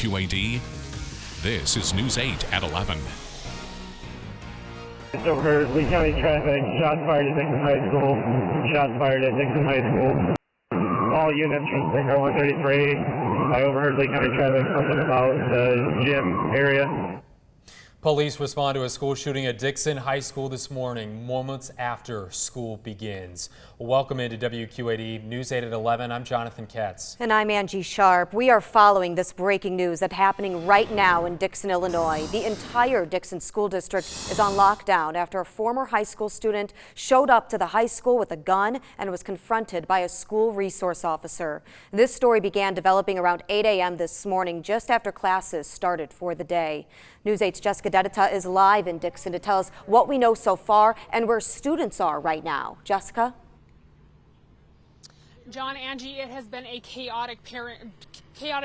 WQAD. This is News 8 at 11. Over Lee County traffic, shots fired at Dixon High School, shots fired at Dixon High School. All units from Signal 133. I overheard Lee County traffic, something about the gym area. Police respond to a school shooting at Dixon High School this morning, moments after school begins. Welcome into WQAD News 8 at 11. I'm Jonathan Katz. And I'm Angie Sharp. We are following this breaking news that's happening right now in Dixon, Illinois. The entire Dixon School District is on lockdown after a former high school student showed up to the high school with a gun and was confronted by a school resource officer. This story began developing around 8 a.m. this morning, just after classes started for the day. News 8's Jessica Dedita is live in Dixon to tell us what we know so far and where students are right now. Jessica? John, Angie, it has been a chaotic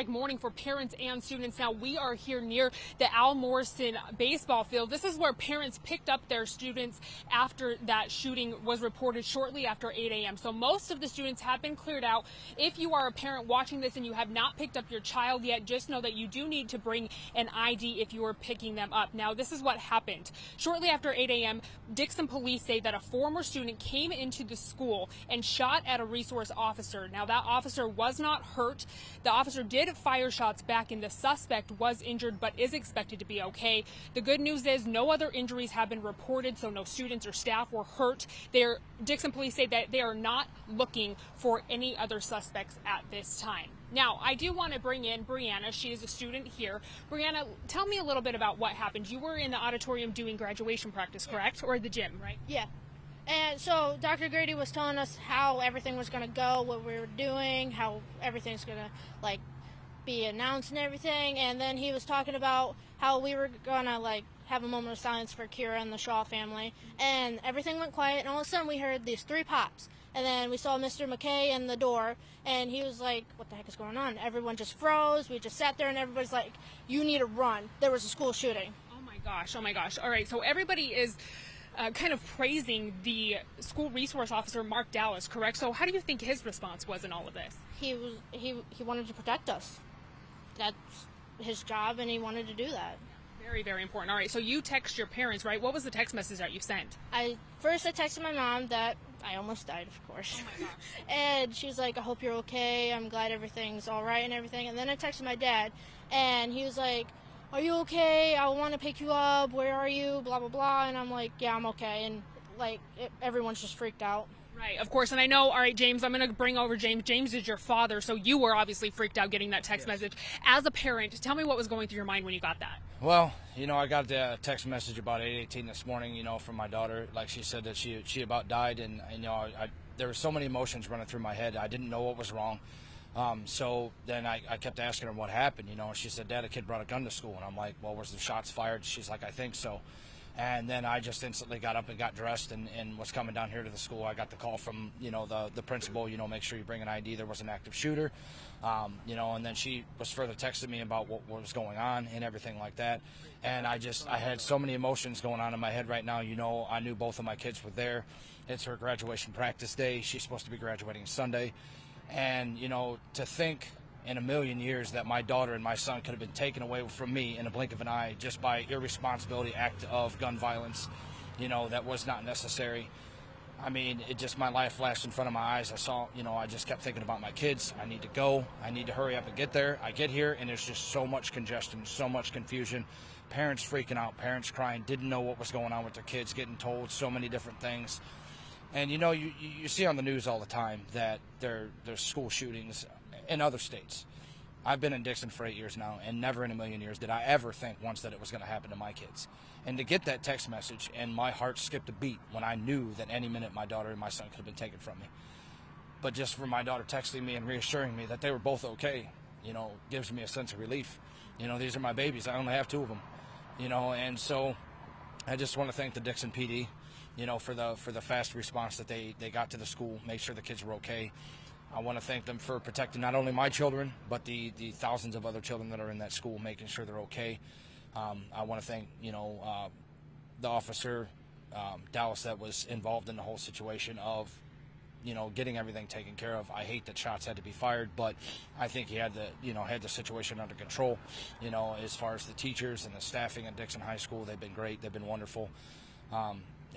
morning for parents and students. Now we are here near the Al Morrison baseball field. This is where parents picked up their students after that shooting was reported shortly after 8 a.m. So most of the students have been cleared out. If you are a parent watching this and you have not picked up your child yet, just know that you do need to bring an ID if you are picking them up. Now this is what happened. Shortly after 8 a.m., Dixon police say that a former student came into the school and shot at a resource officer. Now that officer was not hurt. The officer did fire shots back and the suspect was injured but is expected to be okay. The good news is no other injuries have been reported, so no students or staff were hurt. Dixon police say that they are not looking for any other suspects at this time. Now, I do want to bring in Brianna. She is a student here. Brianna, tell me a little bit about what happened. You were in the auditorium doing graduation practice, correct? Or the gym, right? Yeah. And so Dr. Grady was telling us how everything was going to go, what we were doing, how everything's going to, be announced and everything. And then he was talking about how we were going to, have a moment of silence for Kira and the Shaw family. And everything went quiet, and all of a sudden we heard these 3 pops. And then we saw Mr. McKay in the door, and he was like, what the heck is going on? Everyone just froze. We just sat there, and everybody's like, you need to run. There was a school shooting. Oh, my gosh. Oh, my gosh. All right, so everybody is kind of praising the school resource officer, Mark Dallas, correct? So how do you think his response was in all of this? He wanted to protect us. That's his job, and he wanted to do that. Very, very important. All right, so you text your parents, right? What was the text message that you sent? First I texted my mom that I almost died, of course. Oh my gosh. And she's like, I hope you're okay. I'm glad everything's all right and everything. And then I texted my dad, and he was like, are you okay? I want to pick you up. Where are you? Blah, blah, blah. And I'm like, yeah, I'm okay. And, everyone's just freaked out. Right, of course. And I know, all right, James, I'm going to bring over James. James is your father, so you were obviously freaked out getting that text message. As a parent, tell me what was going through your mind when you got that. Well, I got the text message about 8:18 this morning, from my daughter. Like she said that she about died, and, there were so many emotions running through my head. I didn't know what was wrong. So then I kept asking her what happened, and she said, Dad, a kid brought a gun to school. And I'm like, well, was the shots fired? She's like, I think so. And then I just instantly got up and got dressed and was coming down here to the school. I got the call from, the principal, make sure you bring an ID. There was an active shooter, and then she was further texting me about what was going on and everything like that. And I had so many emotions going on in my head right now. I knew both of my kids were there. It's her graduation practice day. She's supposed to be graduating Sunday. And, to think in a million years that my daughter and my son could have been taken away from me in a blink of an eye just by irresponsibility act of gun violence, that was not necessary. I mean, my life flashed in front of my eyes. I just kept thinking about my kids. I need to go. I need to hurry up and get there. I get here, and there's just so much congestion, so much confusion. Parents freaking out, parents crying, didn't know what was going on with their kids, getting told so many different things. And, you see on the news all the time that there's school shootings in other states. I've been in Dixon for 8 years now, and never in a million years did I ever think once that it was going to happen to my kids. And to get that text message, and my heart skipped a beat when I knew that any minute my daughter and my son could have been taken from me. But just for my daughter texting me and reassuring me that they were both okay, gives me a sense of relief. These are my babies. I only have 2 of them. And so I just want to thank the Dixon PD, for the fast response that they got to the school, make sure the kids were okay. I want to thank them for protecting not only my children, but the thousands of other children that are in that school, making sure they're okay. I want to thank, the officer, Dallas, that was involved in the whole situation of getting everything taken care of. I hate that shots had to be fired, but I think he had the situation under control. As far as the teachers and the staffing at Dixon High School, they've been great. They've been wonderful.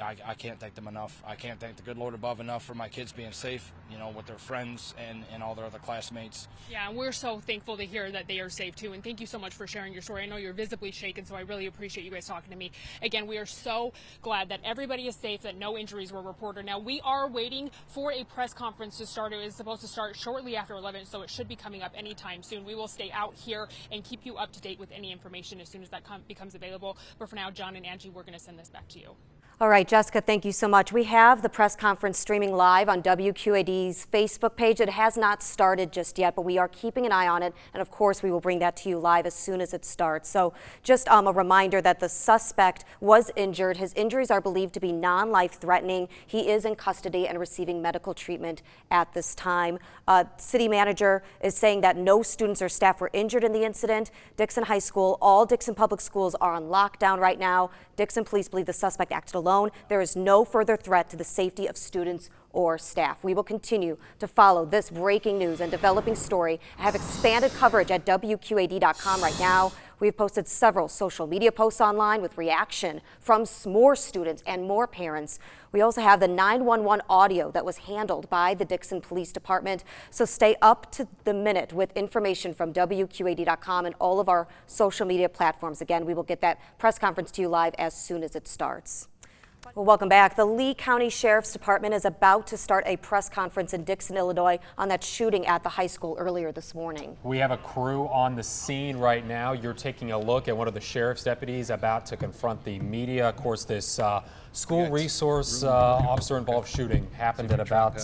I can't thank them enough. I can't thank the good Lord above enough for my kids being safe, with their friends and all their other classmates. Yeah, and we're so thankful to hear that they are safe too. And thank you so much for sharing your story. I know you're visibly shaken, so I really appreciate you guys talking to me. Again, we are so glad that everybody is safe, that no injuries were reported. Now, we are waiting for a press conference to start. It is supposed to start shortly after 11, so it should be coming up anytime soon. We will stay out here and keep you up to date with any information as soon as that becomes available. But for now, John and Angie, we're going to send this back to you. All right, Jessica, thank you so much. We have the press conference streaming live on WQAD's Facebook page. It has not started just yet, but we are keeping an eye on it. And of course, we will bring that to you live as soon as it starts. So just a reminder that the suspect was injured. His injuries are believed to be non-life threatening. He is in custody and receiving medical treatment at this time. City manager is saying that no students or staff were injured in the incident. Dixon High School, all Dixon public schools are on lockdown right now. Dixon police believe the suspect acted alone. There is no further threat to the safety of students or staff. We will continue to follow this breaking news and developing story. I have expanded coverage at WQAD.com right now. We've posted several social media posts online with reaction from more students and more parents. We also have the 911 audio that was handled by the Dixon Police Department. So stay up to the minute with information from WQAD.com and all of our social media platforms. Again, we will get that press conference to you live as soon as it starts. Well, welcome back. The Lee County Sheriff's Department is about to start a press conference in Dixon, Illinois on that shooting at the high school earlier this morning. We have a crew on the scene right now. You're taking a look at one of the sheriff's deputies about to confront the media. Of course, this school resource officer involved shooting happened at about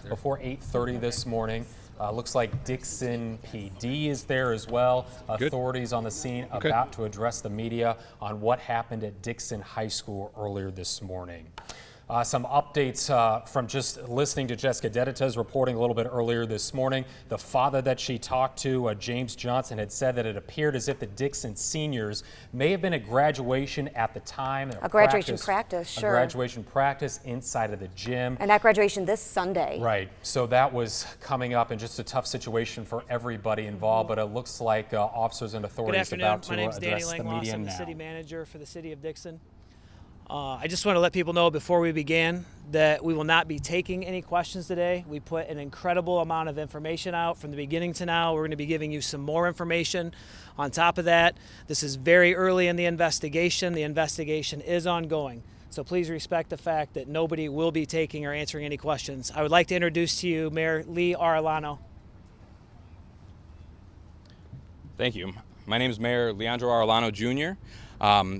before 8:30 this morning. Looks like Dixon PD is there as well. Authorities on the scene about to address the media on what happened at Dixon High School earlier this morning. Some updates from just listening to Jessica Dedita's reporting a little bit earlier this morning. The father that she talked to, James Johnson, had said that it appeared as if the Dixon seniors may have been at graduation at the time. A graduation practice, sure. A graduation practice inside of the gym. And that graduation this Sunday. Right. So that was coming up, and just a tough situation for everybody involved. But it looks like officers and authorities about to address the media now. My name's Danny Langloss. I'm the city manager for the city of Dixon. I just want to let people know before we begin that we will not be taking any questions today. We put an incredible amount of information out from the beginning to now. We're going to be giving you some more information on top of that. This is very early in the investigation. The investigation is ongoing. So please respect the fact that nobody will be taking or answering any questions. I would like to introduce to you Mayor Lee Arellano. Thank you. My name is Mayor Leandro Arellano Jr.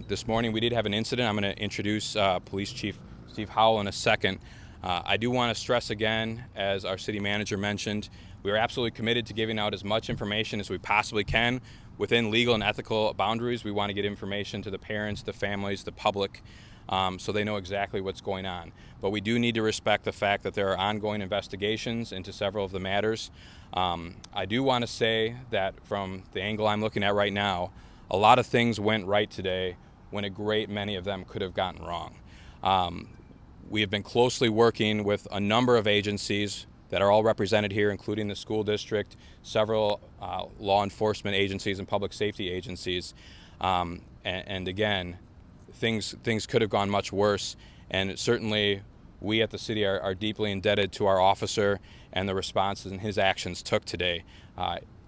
This morning we did have an incident. I'm going to introduce Police Chief Steve Howell in a second. I do want to stress again, as our city manager mentioned, we are absolutely committed to giving out as much information as we possibly can within legal and ethical boundaries. We want to get information to the parents, the families, the public, so they know exactly what's going on. But we do need to respect the fact that there are ongoing investigations into several of the matters. I do want to say that from the angle I'm looking at right now, a lot of things went right today when a great many of them could have gotten wrong. We have been closely working with a number of agencies that are all represented here, including the school district, several law enforcement agencies and public safety agencies. And again, things could have gone much worse. And certainly we at the city are deeply indebted to our officer and the responses and his actions took today.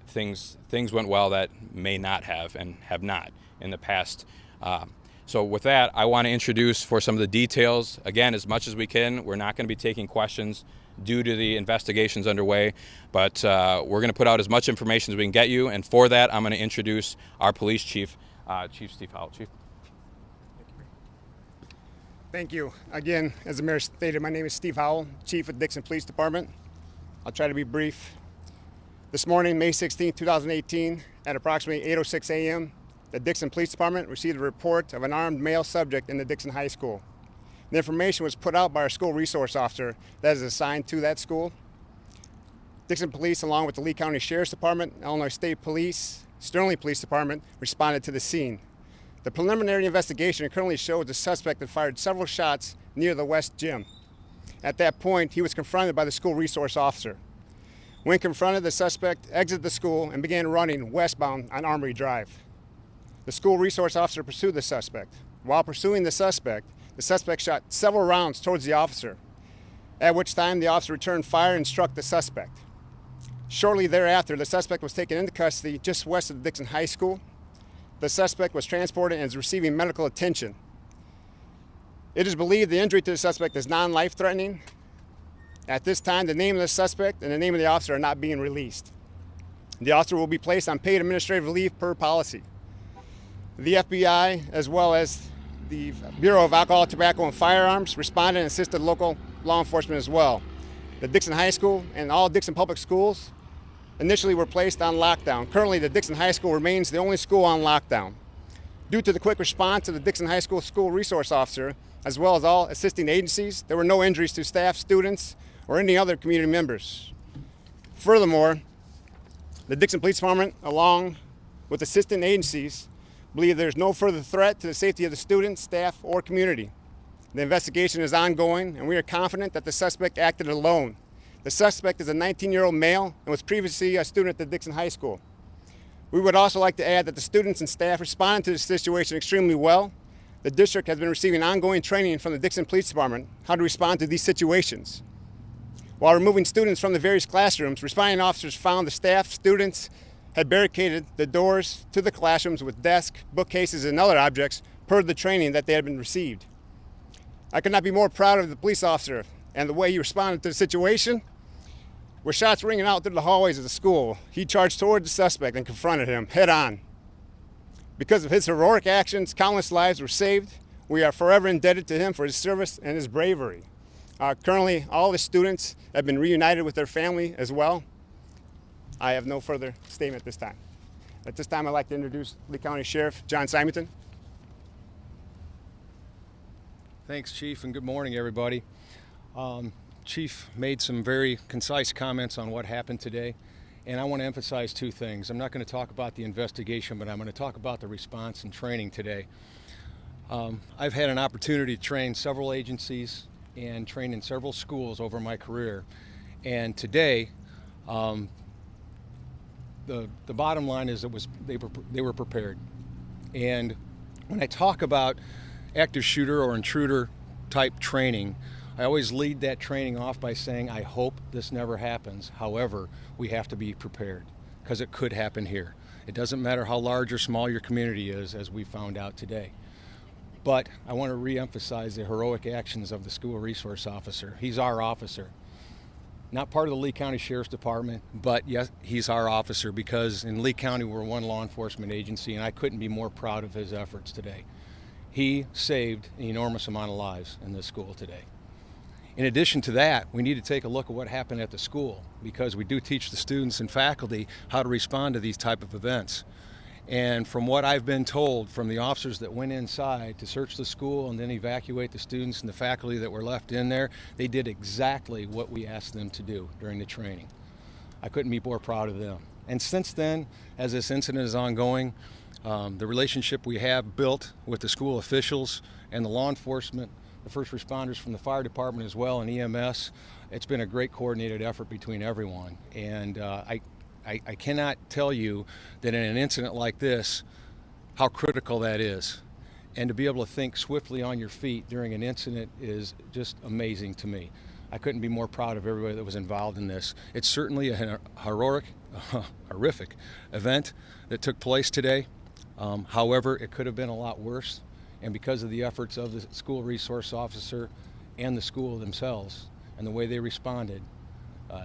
Things went well that may not have and have not in the past. So with that, I want to introduce for some of the details, again, as much as we can. We're not going to be taking questions due to the investigations underway, but we're going to put out as much information as we can get you. And for that, I'm going to introduce our police chief, Chief Steve Howell. Chief. Thank you. Again, as the mayor stated, my name is Steve Howell, Chief of Dixon Police Department. I'll try to be brief. This morning, May 16, 2018, at approximately 8:06 a.m., the Dixon Police Department received a report of an armed male subject in the Dixon High School. The information was put out by our school resource officer that is assigned to that school. Dixon Police, along with the Lee County Sheriff's Department, Illinois State Police, Sterling Police Department, responded to the scene. The preliminary investigation currently shows the suspect had fired several shots near the West Gym. At that point, he was confronted by the school resource officer. When confronted, the suspect exited the school and began running westbound on Armory Drive. The school resource officer pursued the suspect. While pursuing the suspect shot several rounds towards the officer, at which time the officer returned fire and struck the suspect. Shortly thereafter, the suspect was taken into custody just west of Dixon High School. The suspect was transported and is receiving medical attention. It is believed the injury to the suspect is non-life-threatening. At this time, the name of the suspect and the name of the officer are not being released. The officer will be placed on paid administrative leave per policy. The FBI, as well as the Bureau of Alcohol, Tobacco, and Firearms, responded and assisted local law enforcement as well. The Dixon High School and all Dixon public schools initially were placed on lockdown. Currently, the Dixon High School remains the only school on lockdown. Due to the quick response of the Dixon High School school resource officer, as well as all assisting agencies, there were no injuries to staff, students, or any other community members. Furthermore, the Dixon Police Department, along with assisting agencies, believe there's no further threat to the safety of the students, staff, or community. The investigation is ongoing, and we are confident that the suspect acted alone. The suspect is a 19-year-old male and was previously a student at the Dixon High School. We would also like to add that the students and staff responded to the situation extremely well. The district has been receiving ongoing training from the Dixon Police Department how to respond to these situations. While removing students from the various classrooms, responding officers found the staff, students had barricaded the doors to the classrooms with desks, bookcases, and other objects per the training that they had been received. I could not be more proud of the police officer and the way he responded to the situation. With shots ringing out through the hallways of the school, he charged toward the suspect and confronted him head on. Because of his heroic actions, countless lives were saved. We are forever indebted to him for his service and his bravery. Currently, all the students have been reunited with their family as well. I have no further statement at this time. At this time, I'd like to introduce Lee County Sheriff John Simonton. Thanks, Chief, and good morning, everybody. Chief made some very concise comments on what happened today, and I want to emphasize two things. I'm not going to talk about the investigation, but I'm going to talk about the response and training today. I've had an opportunity to train several agencies and train in several schools over my career, and today, the bottom line is they were prepared. And when I talk about active shooter or intruder type training, I always lead that training off by saying, I hope this never happens. However, we have to be prepared because it could happen here. It doesn't matter how large or small your community is, as we found out today. But I want to re-emphasize the heroic actions of the school resource officer. He's our officer. Not part of the Lee County Sheriff's Department, but yes, he's our officer because in Lee County we're one law enforcement agency, and I couldn't be more proud of his efforts today. He saved an enormous amount of lives in this school today. In addition to that, we need to take a look at what happened at the school because we do teach the students and faculty how to respond to these type of events. And from what I've been told from the officers that went inside to search the school and then evacuate the students and the faculty that were left in there, they did exactly what we asked them to do during the training. I couldn't be more proud of them. And since then, as this incident is ongoing, the relationship we have built with the school officials and the law enforcement, the first responders from the fire department as well, and EMS, it's been a great coordinated effort between everyone. And I cannot tell you that in an incident like this, how critical that is. And to be able to think swiftly on your feet during an incident is just amazing to me. I couldn't be more proud of everybody that was involved in this. It's certainly a horrific event that took place today. However, it could have been a lot worse. And because of the efforts of the school resource officer and the school themselves and the way they responded,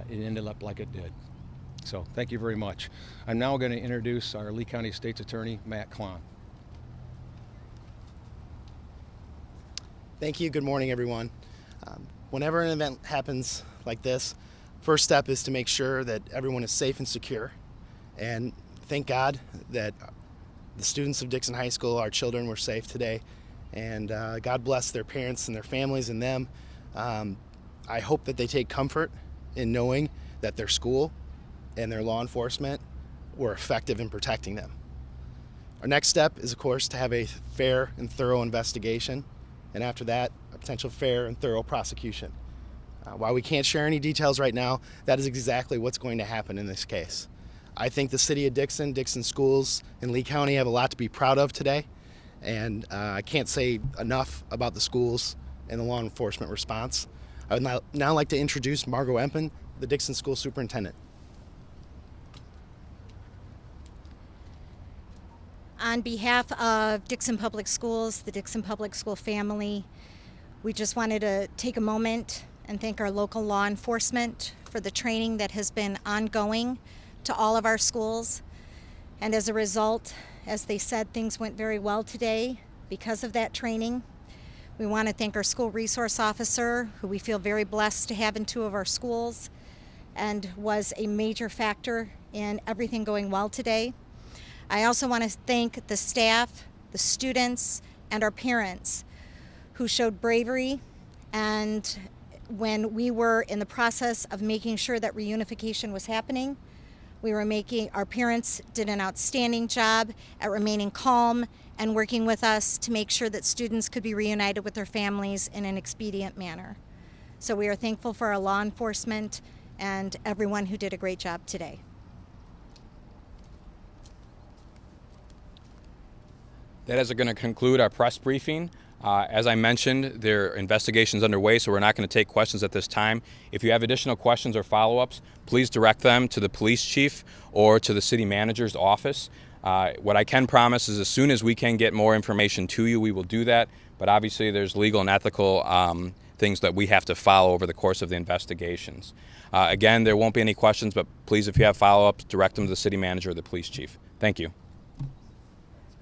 it ended up like it did. So thank you very much. I'm now going to introduce our Lee County State's Attorney, Matt Klon. Thank you. Good morning, everyone. Whenever an event happens like this, first step is to make sure that everyone is safe and secure. And thank God that the students of Dixon High School, our children, were safe today. And God bless their parents and their families and them. I hope that they take comfort in knowing that their school and their law enforcement were effective in protecting them. Our next step is, of course, to have a fair and thorough investigation, and after that, a potential fair and thorough prosecution. While we can't share any details right now, that is exactly what's going to happen in this case. I think the city of Dixon, Dixon schools in Lee County have a lot to be proud of today, and I can't say enough about the schools and the law enforcement response. I would now like to introduce Margot Empen, the Dixon School Superintendent. On behalf of Dixon Public Schools, the Dixon Public School family, we just wanted to take a moment and thank our local law enforcement for the training that has been ongoing to all of our schools. And as a result, as they said, things went very well today because of that training. We want to thank our school resource officer, who we feel very blessed to have in 2 of our schools and was a major factor in everything going well today. I also want to thank the staff, the students, and our parents who showed bravery, and when we were in the process of making sure that reunification was happening, our parents did an outstanding job at remaining calm and working with us to make sure that students could be reunited with their families in an expedient manner. So we are thankful for our law enforcement and everyone who did a great job today. That is going to conclude our press briefing. As I mentioned, there are investigations underway, so we're not going to take questions at this time. If you have additional questions or follow-ups, please direct them to the police chief or to the city manager's office. What I can promise is as soon as we can get more information to you, we will do that. But obviously there's legal and ethical things that we have to follow over the course of the investigations. Again, there won't be any questions, but please, if you have follow-ups, direct them to the city manager or the police chief. Thank you.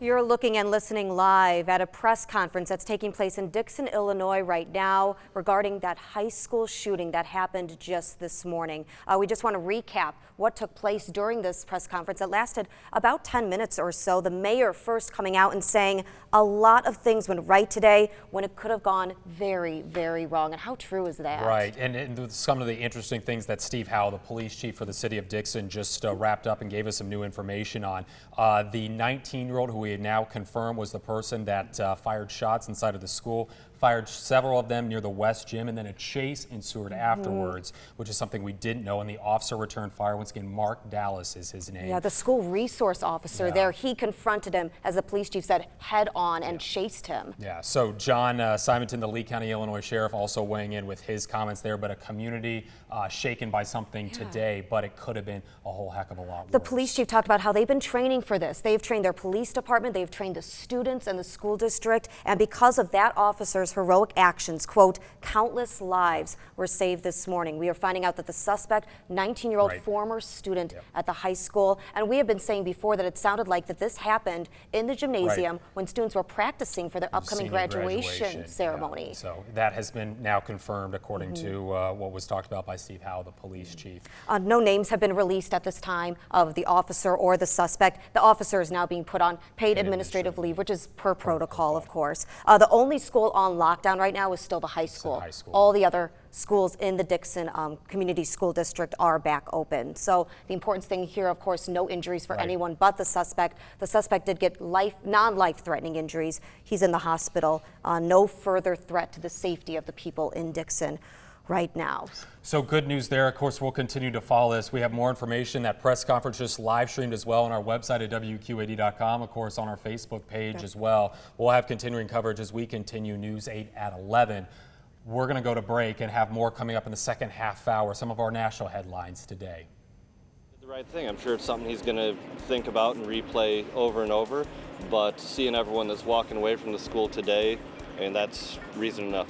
You're looking and listening live at a press conference that's taking place in Dixon, Illinois right now regarding that high school shooting that happened just this morning. We just want to recap what took place during this press conference. It lasted about 10 minutes or so. The mayor first coming out and saying a lot of things went right today when it could have gone very, very wrong. And how true is that? Right. And some of the interesting things that Steve Howell, the police chief for the city of Dixon, just wrapped up and gave us some new information on. The 19-year-old who we had now confirmed was the person that fired shots inside of the school, fired several of them near the West Gym, and then a chase ensued afterwards, which is something we didn't know. And the officer returned fire. Once again, Mark Dallas is his name. Yeah, the school resource officer there, he confronted him, as the police chief said, head on and chased him. Yeah, so John Simonton, the Lee County, Illinois sheriff, also weighing in with his comments there, but a community shaken by something today, but it could have been a whole heck of a lot worse. The police chief talked about how they've been training for this. They've trained their police department, they've trained the students and the school district, and because of that officer's heroic actions, quote, countless lives were saved this morning. We are finding out that the suspect, 19-year-old former student at the high school, and we have been saying before that it sounded like that this happened in the gymnasium when students were practicing for their upcoming graduation ceremony. Yeah. So that has been now confirmed according to what was talked about by Steve Howell, the police chief. No names have been released at this time of the officer or the suspect. The officer is now being put on paid administrative leave, which is per protocol, of course. The only school on lockdown right now is still the high school. All the other schools in the Dixon Community School District are back open. So the important thing here, of course, no injuries for anyone but the suspect. The suspect did get non-life-threatening injuries. He's in the hospital. No further threat to the safety of the people in Dixon right now. So good news there. Of course, we'll continue to follow this. We have more information. That press conference just live streamed as well on our website at WQAD.com, of course, on our Facebook page as well. We'll have continuing coverage as we continue News 8 at 11. We're going to go to break and have more coming up in the second half hour, some of our national headlines today. The right thing. I'm sure it's something he's going to think about and replay over and over, but seeing everyone that's walking away from the school today, and that's reason enough.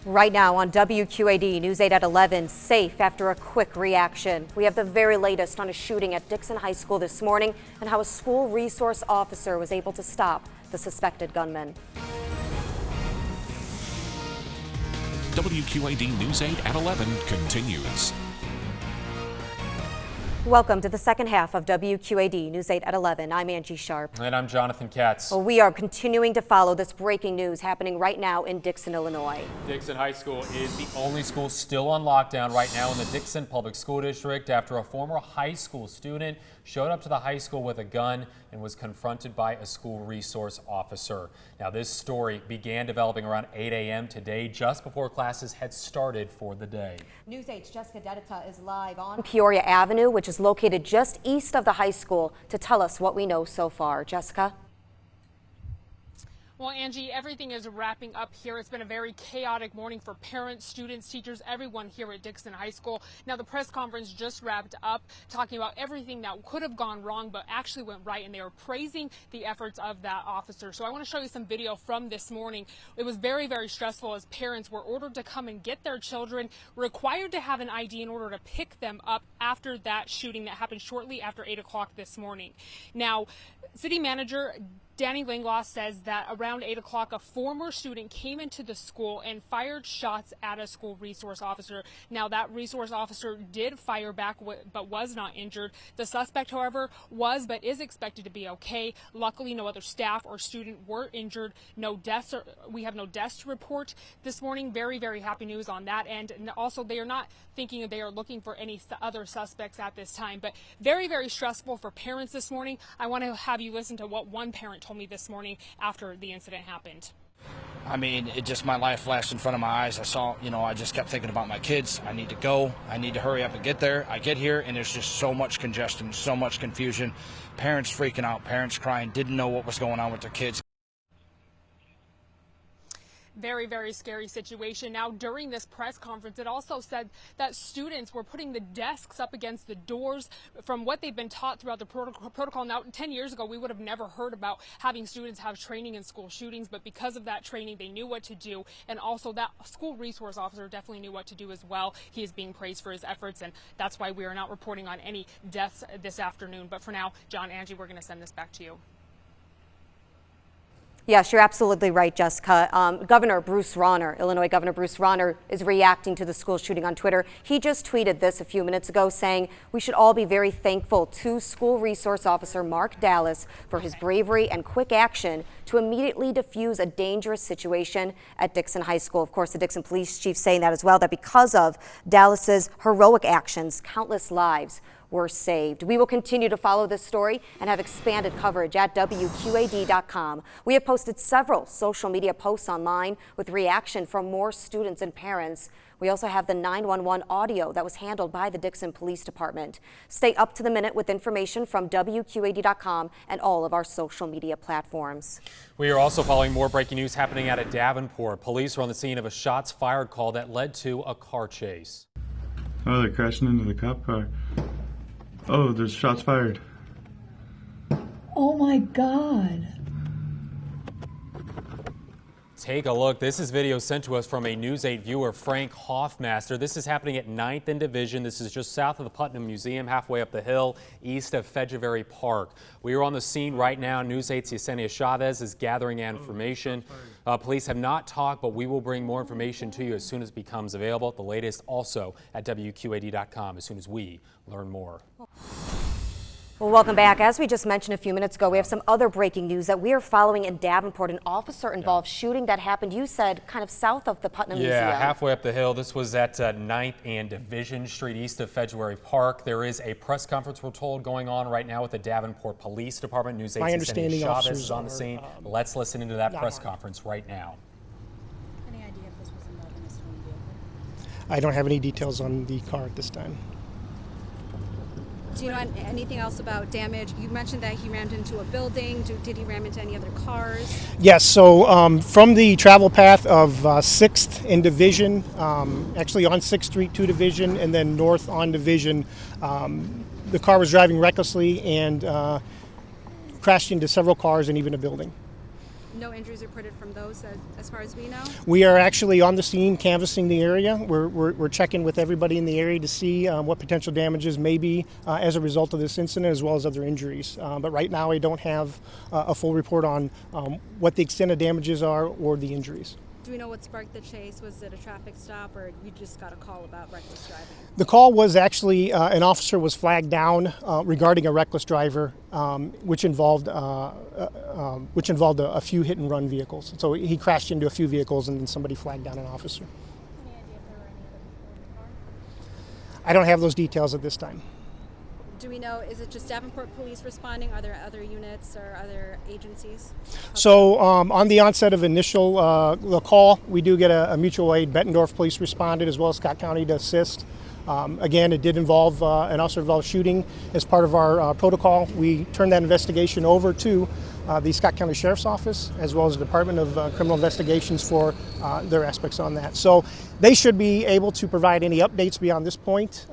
Right now on WQAD News 8 at 11, safe after a quick reaction. We have the very latest on a shooting at Dixon High School this morning and how a school resource officer was able to stop the suspected gunman. WQAD News 8 at 11 continues. Welcome to the second half of WQAD News 8 at 11. I'm Angie Sharp. And I'm Jonathan Katz. Well, we are continuing to follow this breaking news happening right now in Dixon, Illinois. Dixon High School is the only school still on lockdown right now in the Dixon Public School District after a former high school student showed up to the high school with a gun and was confronted by a school resource officer. Now, this story began developing around 8 a.m. today, just before classes had started for the day. News 8's Jessica Dedita is live on Peoria Avenue, which is located just east of the high school, to tell us what we know so far. Jessica? Well, Angie, everything is wrapping up here. It's been a very chaotic morning for parents, students, teachers, everyone here at Dixon High School. Now, the press conference just wrapped up, talking about everything that could have gone wrong, but actually went right, and they were praising the efforts of that officer. So I want to show you some video from this morning. It was very, very stressful as parents were ordered to come and get their children, required to have an ID in order to pick them up after that shooting that happened shortly after 8 o'clock this morning. Now, City Manager Danny Langloss says that around 8 o'clock, a former student came into the school and fired shots at a school resource officer. Now, that resource officer did fire back, but was not injured. The suspect, however, was but is expected to be okay. Luckily, no other staff or student were injured. No deaths. We have no deaths to report this morning. Very, very happy news on that end. And also, they are not thinking they are looking for any other suspects at this time. But very, very stressful for parents this morning. I want to have you listen to what one parent told me this morning after the incident happened. I mean, it just, my life flashed in front of my eyes. I saw, I just kept thinking about my kids. I need to go. I need to hurry up and get there. I get here, and there's just so much congestion, so much confusion. Parents freaking out, parents crying, didn't know what was going on with their kids. Very, very scary situation. Now, during this press conference, it also said that students were putting the desks up against the doors from what they've been taught throughout the protocol. Now, 10 years ago, we would have never heard about having students have training in school shootings, but because of that training, they knew what to do. And also, that school resource officer definitely knew what to do as well. He is being praised for his efforts, and that's why we are not reporting on any deaths this afternoon. But for now, John, Angie, we're going to send this back to you. Yes, you're absolutely right, Jessica. Governor Bruce Rauner, Illinois Governor Bruce Rauner, is reacting to the school shooting on Twitter. He just tweeted this a few minutes ago, saying we should all be very thankful to school resource officer Mark Dallas for his bravery and quick action to immediately defuse a dangerous situation at Dixon High School. Of course, the Dixon police chief saying that as well, that because of Dallas's heroic actions, countless lives were saved. We will continue to follow this story and have expanded coverage at WQAD.com. We have posted several social media posts online with reaction from more students and parents. We also have the 911 audio that was handled by the Dixon Police Department. Stay up to the minute with information from WQAD.com and all of our social media platforms. We are also following more breaking news happening out at Davenport. Police are on the scene of a shots fired call that led to a car chase. Oh, they're crashing into the cop car. Oh, there's shots fired. Oh my God. Take a look. This is video sent to us from a News 8 viewer, Frank Hoffmaster. This is happening at 9th and Division. This is just south of the Putnam Museum, halfway up the hill, east of Fedgeberry Park. We are on the scene right now. News 8's Yesenia Chavez is gathering information. Police have not talked, but we will bring more information to you as soon as it becomes available. The latest also at WQAD.com as soon as we learn more. Well, welcome back. As we just mentioned a few minutes ago, we have some other breaking news that we are following in Davenport, an officer-involved shooting that happened, you said, kind of south of the Putnam Museum. Yeah, halfway up the hill. This was at 9th and Division Street, east of Fedgeberry Park. There is a press conference, we're told, going on right now with the Davenport Police Department. News 8's Yesenia Chavez is on the scene. Let's listen into that press conference right now. Any idea if this was involved in a stolen vehicle? I don't have any details on the car at this time. Do you know anything else about damage? You mentioned that he rammed into a building. Did he ram into any other cars? Yes, so from the travel path of 6th and Division, actually on 6th Street to Division, and then north on Division, the car was driving recklessly and crashed into several cars and even a building. No injuries reported from those, as far as we know? We are actually on the scene canvassing the area. We're checking with everybody in the area to see what potential damages may be as a result of this incident, as well as other injuries. But right now I don't have a full report on what the extent of damages are or the injuries. Do we know what sparked the chase? Was it a traffic stop, or you just got a call about reckless driving? The call was actually an officer was flagged down regarding a reckless driver, which involved a few hit-and-run vehicles. So he crashed into a few vehicles, and then somebody flagged down an officer. Any idea if there were any other people in the car? I don't have those details at this time. Do we know, is it just Davenport Police responding? Are there other units or other agencies? So on the onset of initial the call, we do get a mutual aid. Bettendorf Police responded as well as Scott County to assist. Again, it did involve an officer-involved shooting as part of our protocol. We turned that investigation over to the Scott County Sheriff's Office as well as the Department of Criminal Investigations for their aspects on that. So they should be able to provide any updates beyond this point.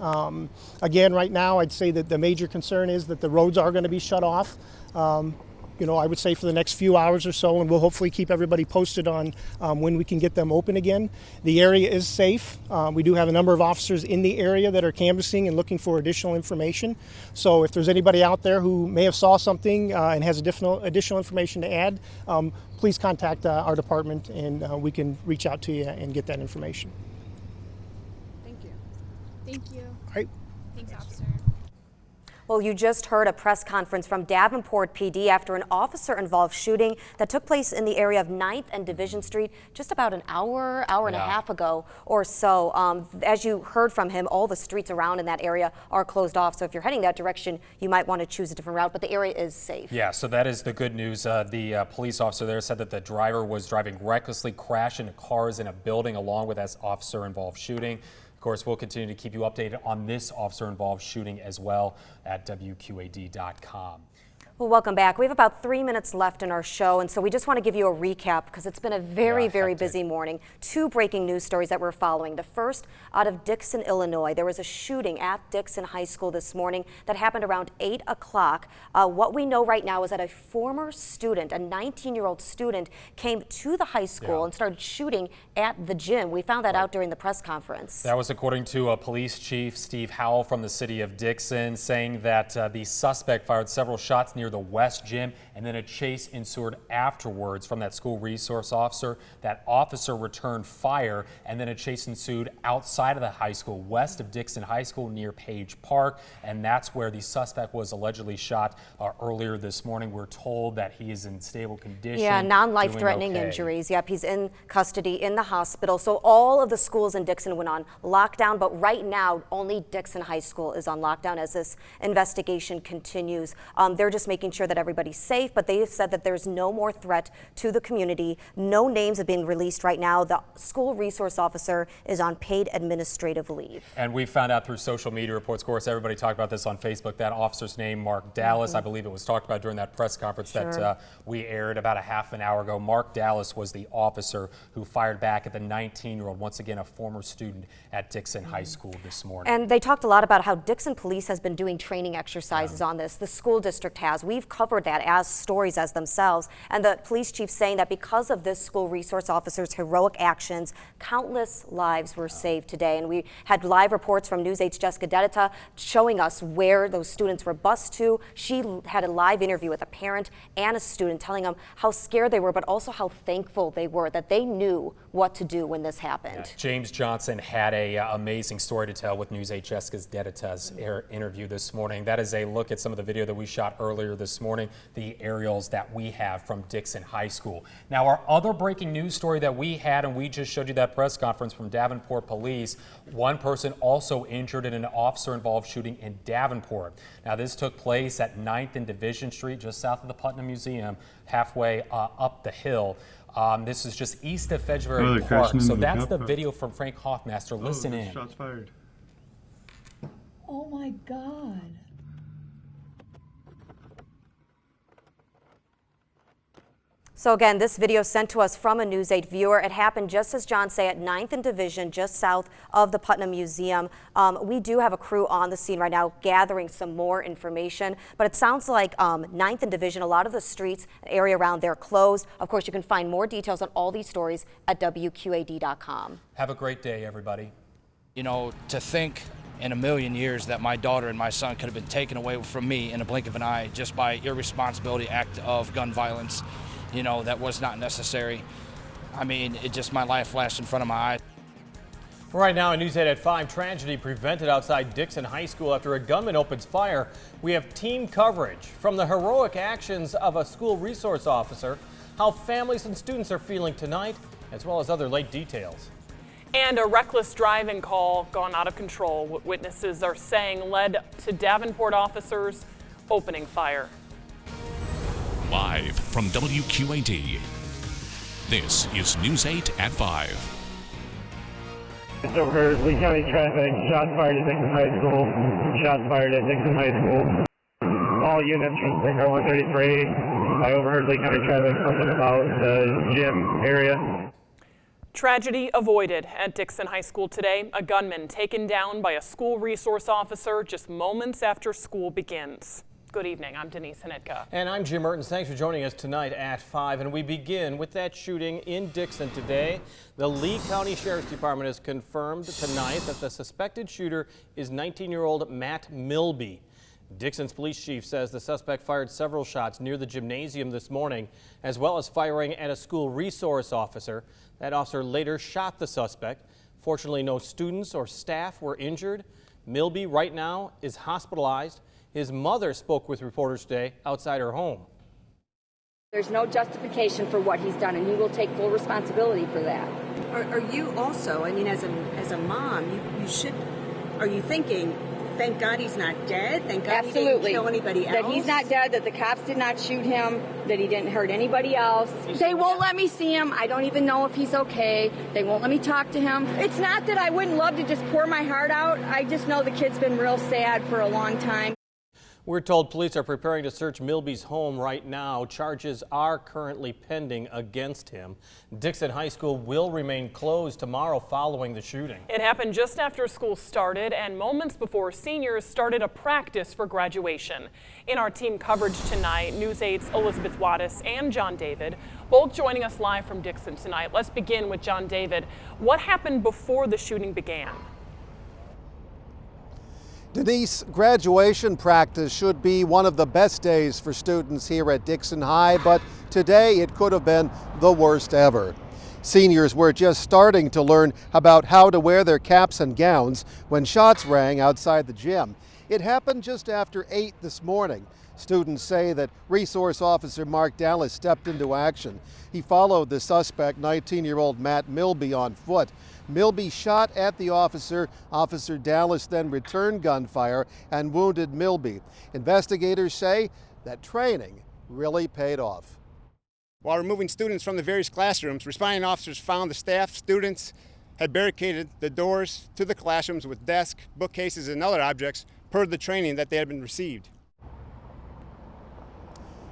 Again, right now, I'd say that the major concern is that the roads are going to be shut off. You know, I would say for the next few hours or so, and we'll hopefully keep everybody posted on when we can get them open again. The area is safe. We do have a number of officers in the area that are canvassing and looking for additional information. So if there's anybody out there who may have saw something and has additional information to add, please contact our department and we can reach out to you and get that information. Thank you. Thank you. All right. Thanks, officer. Well, you just heard a press conference from Davenport PD after an officer-involved shooting that took place in the area of 9th and Division Street just about an hour and a half ago or so. As you heard from him, all the streets around in that area are closed off. So if you're heading that direction, you might want to choose a different route, but the area is safe. Yeah, so that is the good news. The police officer there said that the driver was driving recklessly, crashed into cars in a building along with that officer-involved shooting. Of course, we'll continue to keep you updated on this officer-involved shooting as well at WQAD.com. Well, welcome back. We have about 3 minutes left in our show, and so we just want to give you a recap because it's been a very busy morning. 2 breaking news stories that we're following. The first out of Dixon, Illinois. There was a shooting at Dixon High School this morning that happened around 8 o'clock. What we know right now is that a former student, a 19-year-old student, came to the high school and started shooting at the gym. We found that out during the press conference. That was according to Police Chief Steve Howell from the city of Dixon, saying that the suspect fired several shots near the West Gym, and then a chase ensued afterwards from that school resource officer. That officer returned fire, and then a chase ensued outside of the high school, west of Dixon High School near Page Park, and that's where the suspect was allegedly shot earlier this morning. We're told that he is in stable condition. Yeah, non-life-threatening injuries. Yep, he's in custody in the hospital. So all of the schools in Dixon went on lockdown, but right now only Dixon High School is on lockdown as this investigation continues. They're just making sure that everybody's safe, but they've said that there's no more threat to the community. No names have been released right now. The school resource officer is on paid administrative leave. And we found out through social media reports, of course, everybody talked about this on Facebook, that officer's name, Mark Dallas. I believe it was talked about during that press conference that we aired about a half an hour ago. Mark Dallas was the officer who fired back at the 19-year-old, once again a former student at Dixon High School this morning. And they talked a lot about how Dixon Police has been doing training exercises on this. The school district has. We've covered that as stories as themselves, and the police chief saying that because of this school resource officer's heroic actions, countless lives were saved today. And we had live reports from News 8's Jessica Dedita showing us where those students were bused to. She had a live interview with a parent and a student telling them how scared they were, but also how thankful they were that they knew what to do when this happened. James Johnson had a amazing story to tell with News 8 Jessica Dedita's interview this morning. That is a look at some of the video that we shot earlier this morning, the aerials that we have from Dixon High School. Now, our other breaking news story that we had, and we just showed you that press conference from Davenport Police, one person also injured in an officer-involved shooting in Davenport. Now, this took place at 9th and Division Street, just south of the Putnam Museum, halfway up the hill. This is just east of Fedgebury Park. So that's the video from Frank Hoffmaster. Listen in. Shots fired. Oh my God. So again, this video sent to us from a News 8 viewer. It happened just as John said at 9th and Division, just south of the Putnam Museum. We do have a crew on the scene right now gathering some more information, but it sounds like 9th and Division, a lot of the streets, area around there closed. Of course, you can find more details on all these stories at WQAD.com. Have a great day, everybody. You know, to think in a million years that my daughter and my son could have been taken away from me in a blink of an eye just by irresponsibility act of gun violence. You know, that was not necessary. I mean, it just, my life flashed in front of my eyes. Right now, in News 8 at 5, tragedy prevented outside Dixon High School after a gunman opens fire. We have team coverage from the heroic actions of a school resource officer, how families and students are feeling tonight, as well as other late details. And a reckless driving call gone out of control. What witnesses are saying led to Davenport officers opening fire. Live from WQAD, this is News 8 at 5. So for Lee County traffic, shots fired at Dixon High School. Shots fired at Dixon High School. All units from Singer 133. I overheard Lee County traffic something about the gym area. Tragedy avoided at Dixon High School today. A gunman taken down by a school resource officer just moments after school begins. Good evening. I'm Denise Hanitka. And I'm Jim Mertens. Thanks for joining us tonight at 5. And we begin with that shooting in Dixon today. The Lee County Sheriff's Department has confirmed tonight that the suspected shooter is 19-year-old Matt Milby. Dixon's police chief says the suspect fired several shots near the gymnasium this morning, as well as firing at a school resource officer. That officer later shot the suspect. Fortunately, no students or staff were injured. Milby right now is hospitalized. His mother spoke with reporters today outside her home. There's no justification for what he's done, and he will take full responsibility for that. Are you also, I mean, as a mom, you should, are you thinking, thank God he's not dead, thank God he didn't kill anybody else? That he's not dead, that the cops did not shoot him, that he didn't hurt anybody else. They won't let me see him. I don't even know if he's okay. They won't let me talk to him. It's not that I wouldn't love to just pour my heart out. I just know the kid's been real sad for a long time. We're told police are preparing to search Milby's home right now. Charges are currently pending against him. Dixon High School will remain closed tomorrow following the shooting. It happened just after school started and moments before seniors started a practice for graduation. In our team coverage tonight, News 8's Elizabeth Wattis and John David, both joining us live from Dixon tonight. Let's begin with John David. What happened before the shooting began? Denise, graduation practice should be one of the best days for students here at Dixon High, but today it could have been the worst ever. Seniors were just starting to learn about how to wear their caps and gowns when shots rang outside the gym. It happened just after 8 this morning. Students say that Resource Officer Mark Dallas stepped into action. He followed the suspect, 19-year-old Matt Milby, on foot. Milby shot at the officer. Officer Dallas then returned gunfire and wounded Milby. Investigators say that training really paid off. While removing students from the various classrooms, responding officers found the staff, students had barricaded the doors to the classrooms with desks, bookcases, and other objects per the training that they had been received.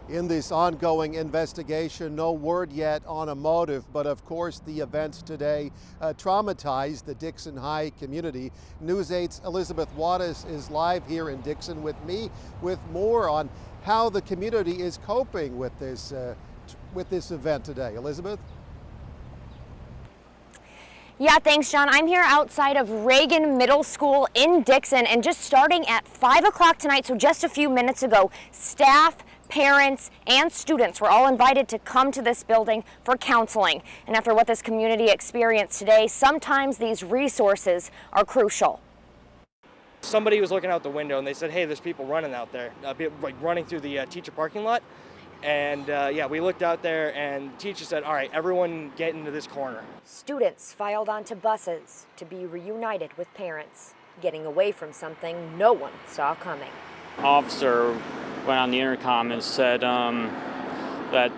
In this ongoing investigation, no word yet on a motive, but of course the events today traumatized the Dixon High community. News 8's Elizabeth Wattis is live here in Dixon with me with more on how the community is coping with this event today. Elizabeth? Yeah, thanks, John. I'm here outside of Reagan Middle School in Dixon, and just starting at 5 o'clock tonight, so just a few minutes ago, staff, parents, and students were all invited to come to this building for counseling. And after what this community experienced today, sometimes these resources are crucial. Somebody was looking out the window and they said, hey, there's people running out there, like running through the teacher parking lot. And yeah, we looked out there and the teacher said, all right, everyone get into this corner. Students filed onto buses to be reunited with parents, getting away from something no one saw coming. Officer went on the intercom and said that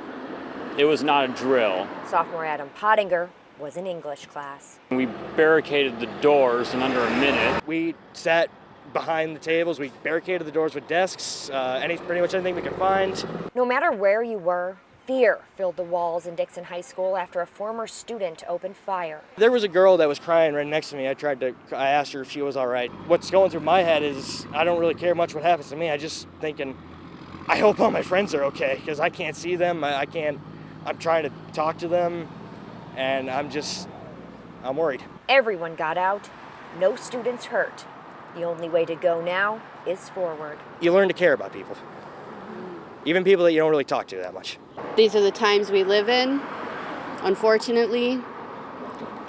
it was not a drill. Sophomore Adam Pottinger was in English class. We barricaded the doors in under a minute. We sat behind the tables, we barricaded the doors with desks, pretty much anything we could find. No matter where you were, fear filled the walls in Dixon High School after a former student opened fire. There was a girl that was crying right next to me. I asked her if she was all right. What's going through my head is I don't really care much what happens to me. I just thinking, I hope all my friends are okay, because I can't see them. I'm trying to talk to them, and I'm worried. Everyone got out, no students hurt. The only way to go now is forward. You learn to care about people, even people that you don't really talk to that much. These are the times we live in, unfortunately,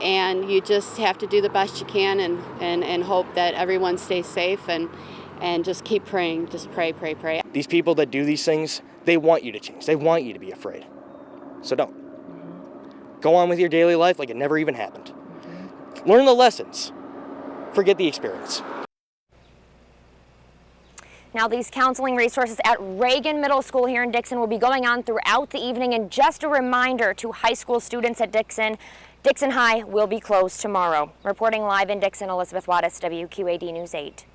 and you just have to do the best you can and hope that everyone stays safe and just keep praying. Just pray, pray, pray. These people that do these things, they want you to change. They want you to be afraid. So don't. Go on with your daily life like it never even happened. learn the lessons, forget the experience. Now, these counseling resources at Reagan Middle School here in Dixon will be going on throughout the evening. And just a reminder to high school students at Dixon, Dixon High will be closed tomorrow. Reporting live in Dixon, Elizabeth Wattis, WQAD News 8.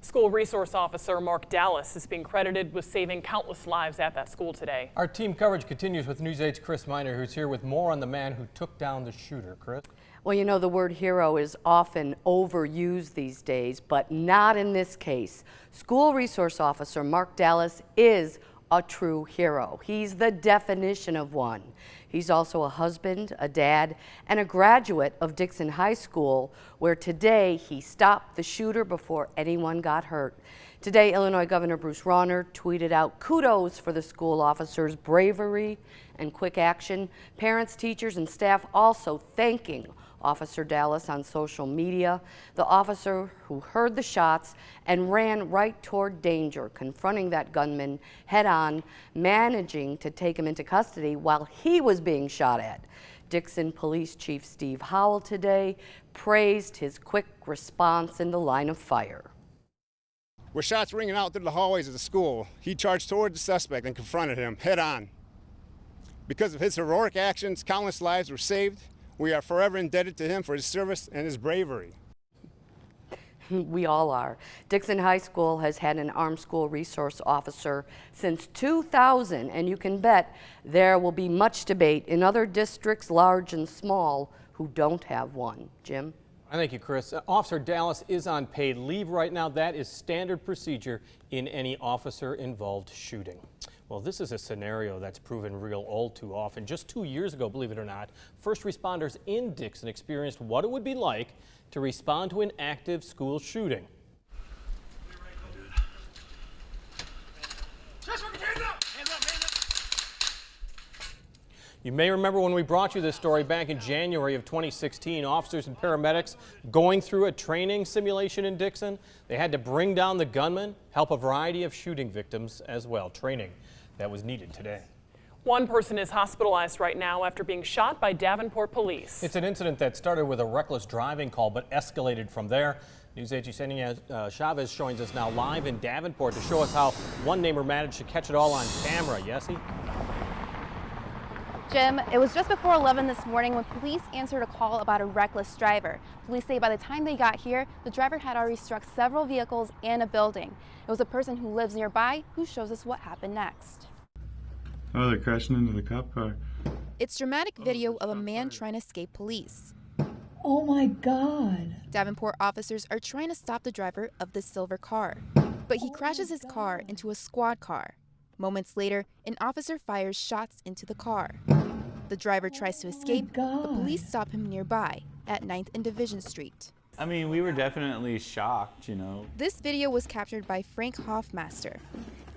School Resource Officer Mark Dallas is being credited with saving countless lives at that school today. Our team coverage continues with News 8's Chris Miner, who's here with more on the man who took down the shooter. Chris? Well, you know, the word hero is often overused these days, but not in this case. School Resource Officer Mark Dallas is a true hero. He's the definition of one. He's also a husband, a dad, and a graduate of Dixon High School, where today he stopped the shooter before anyone got hurt. Today, Illinois Governor Bruce Rauner tweeted out kudos for the school officer's bravery and quick action. Parents, teachers, and staff also thanking Officer Dallas on social media. The officer who heard the shots and ran right toward danger, confronting that gunman head on, managing to take him into custody while he was being shot at. Dixon Police Chief Steve Howell today praised his quick response in the line of fire. With shots ringing out through the hallways of the school, he charged toward the suspect and confronted him head on. Because of his heroic actions, countless lives were saved. We are forever indebted to him for his service and his bravery. We all are. Dixon High School has had an armed school resource officer since 2000, and you can bet there will be much debate in other districts, large and small, who don't have one. Jim? Thank you, Chris. Officer Dallas is on paid leave right now. That is standard procedure in any officer-involved shooting. Well, this is a scenario that's proven real all too often. Just 2 years ago, believe it or not, first responders in Dixon experienced what it would be like to respond to an active school shooting. You may remember when we brought you this story back in January of 2016, officers and paramedics going through a training simulation in Dixon. They had to bring down the gunman, help a variety of shooting victims as well. Training that was needed today. One person is hospitalized right now after being shot by Davenport police. It's an incident that started with a reckless driving call but escalated from there. News 8's Yesenia Chavez joins us now live in Davenport to show us how one neighbor managed to catch it all on camera. Yessie? Jim, it was just before 11 this morning when police answered a call about a reckless driver. Police say by the time they got here, the driver had already struck several vehicles and a building. It was a person who lives nearby who shows us what happened next. Oh, they're crashing into the cop car. It's dramatic video of a man trying to escape police. Oh my God. Davenport officers are trying to stop the driver of the silver car, but he crashes his car into a squad car. Moments later, an officer fires shots into the car. The driver tries to escape, but police stop him nearby at 9th and Division Street. I mean, we were definitely shocked, you know. This video was captured by Frank Hoffmaster.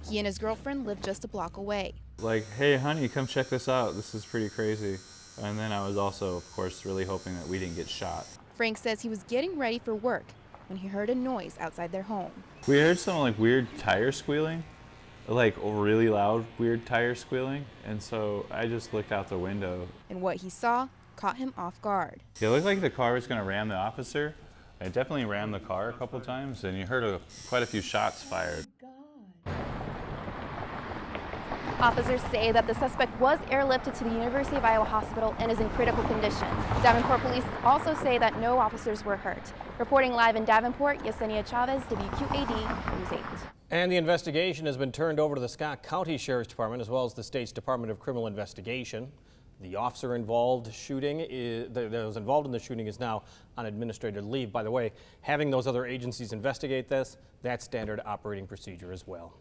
He and his girlfriend live just a block away. Like, hey, honey, come check this out. This is pretty crazy. And then I was also, of course, really hoping that we didn't get shot. Frank says he was getting ready for work when he heard a noise outside their home. We heard some like weird tire squealing, like really loud, weird tire squealing. And so I just looked out the window. And what he saw caught him off guard. It looked like the car was going to ram the officer. It definitely rammed the car a couple times, and you heard quite a few shots fired. Officers say that the suspect was airlifted to the University of Iowa Hospital and is in critical condition. Davenport police also say that no officers were hurt. Reporting live in Davenport, Yesenia Chavez, WQAD News 8. And the investigation has been turned over to the Scott County Sheriff's Department as well as the state's Department of Criminal Investigation. The officer involved that was involved in the shooting is now on administrative leave. By the way, having those other agencies investigate this, that's standard operating procedure as well.